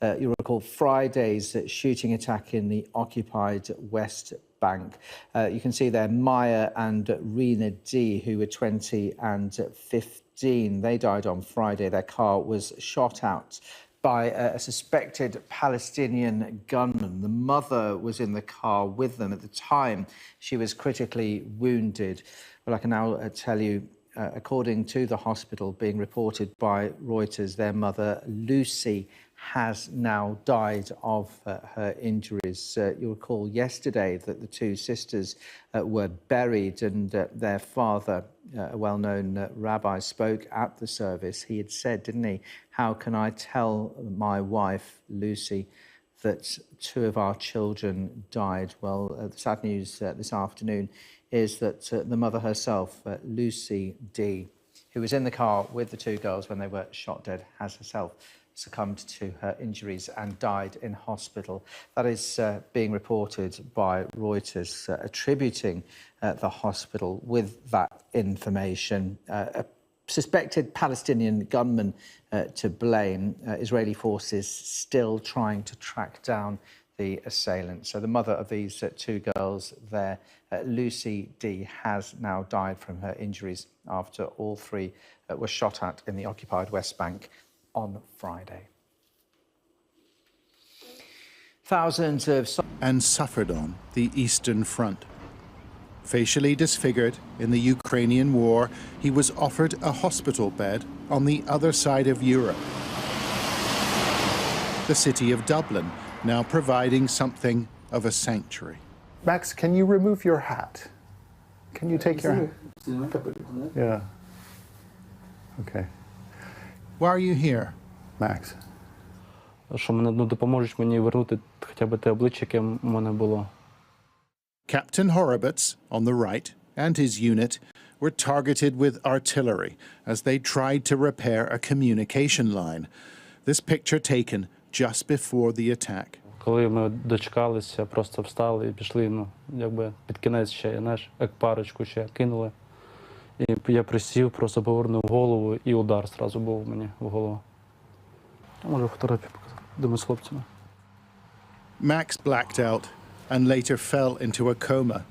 You recall Friday's shooting attack in the occupied West Bank. You can see there Maya and Rena D, who were 20 and 15. They died on Friday. Their car was shot out by a suspected Palestinian gunman. The mother was in the car with them at the time. She was critically wounded. Well, I can now tell you, according to the hospital being reported by Reuters, their mother, Lucy, has now died of her injuries. You'll recall yesterday that the two sisters were buried, and their father, a well-known rabbi, spoke at the service. He had said, didn't he, "How can I tell my wife, Lucy, that two of our children died?" Well, the sad news this afternoon is that the mother herself, Lucy D., who was in the car with the two girls when they were shot dead, has herself succumbed to her injuries and died in hospital. That is being reported by Reuters, attributing the hospital with that information. A suspected Palestinian gunman to blame. Israeli forces still trying to track down the assailant. So the mother of these two girls there, Lucy D., has now died from her injuries after all three were shot at in the occupied West Bank on Friday. Thousands of... And suffered on the Eastern Front. Facially disfigured in the Ukrainian war, he was offered a hospital bed on the other side of Europe. The city of Dublin now providing something of a sanctuary. Max, can you remove your hat? Can you take your hat? Yeah. Okay. Why are you here? Max. Що мене допоможуть мені вернути хоча б те обличчя, яке в мене було. Captain Horowitz, on the right, and his unit were targeted with artillery as they tried to repair a communication line. This picture taken just before the attack. Коли ми дочекалися, просто встали і пішли, якби під кінець ще, знаєш, як парочку ще кинули. І я присів, просто повернув голову, і удар зразу був мені в голову. Я можу фотографію показати, де ми з хлопцями. Max blacked out and later fell into a coma.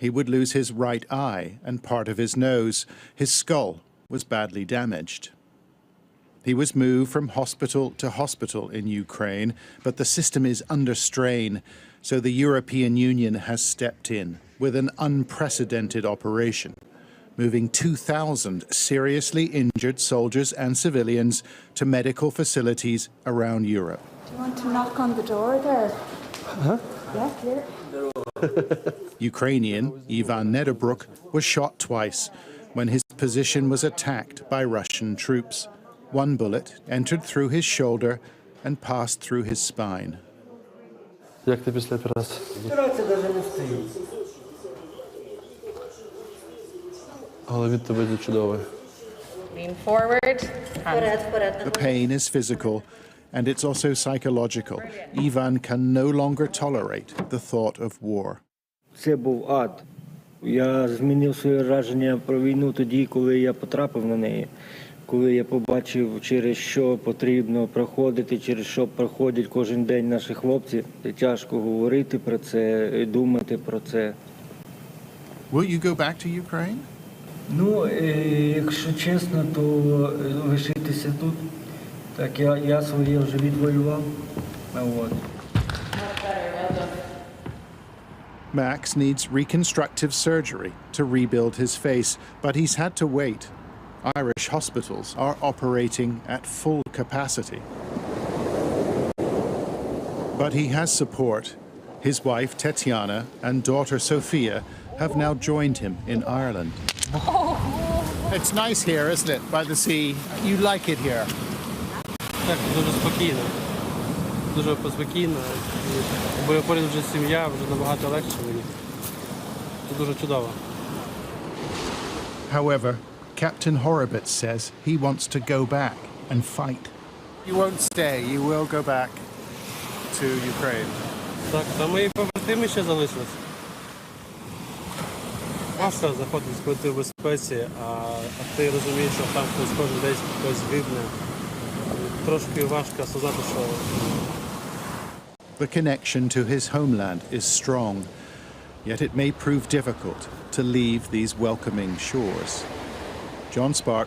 He would lose his right eye and part of his nose. His skull was badly damaged. He was moved from hospital to hospital in Ukraine, but the system is under strain, so the European Union has stepped in with an unprecedented operation, moving 2,000 seriously injured soldiers and civilians to medical facilities around Europe. Do you want to knock on the door there? Huh? Yeah, here. Ukrainian Ivan Nedobrook was shot twice when his position was attacked by Russian troops. One bullet entered through his shoulder and passed through his spine. Як ти після операції? Операція навіть не стоїть. Але від тебе чудовий. Lean forward. The pain is physical, and it's also psychological. Ivan can no longer tolerate the thought of war. Це був ад. Я змінив своє враження про війну тоді, коли я потрапив на неї. Коли я побачив, через що потрібно проходити, через що проходять кожен день наші хлопці. Тяжко говорити про це, думати про це. Will you go back to Ukraine? Ну, якщо чесно, то лишитися тут. Так, я своє вже відвоював. От. Max needs reconstructive surgery to rebuild his face, but he's had to wait. Irish hospitals are operating at full capacity. But he has support. His wife, Tetiana, and daughter, Sophia, have now joined him in Ireland. It's nice here, isn't it, by the sea? You like it here? Так, дуже спокійно. Дуже спокійно. Бо я поряд вже сім'я, вже набагато легше мені. Це дуже чудово. However, Captain Horowitz says he wants to go back and fight. You won't stay, you will go back to Ukraine. Так, там мої побратими ще залишилися. Важко заходити, коли ти в безпеці, а ти розумієш, що там хтось кожен день хтось гибне. трошки важко сказати, що The connection to his homeland is strong, yet it may prove difficult to leave these welcoming shores. John Spark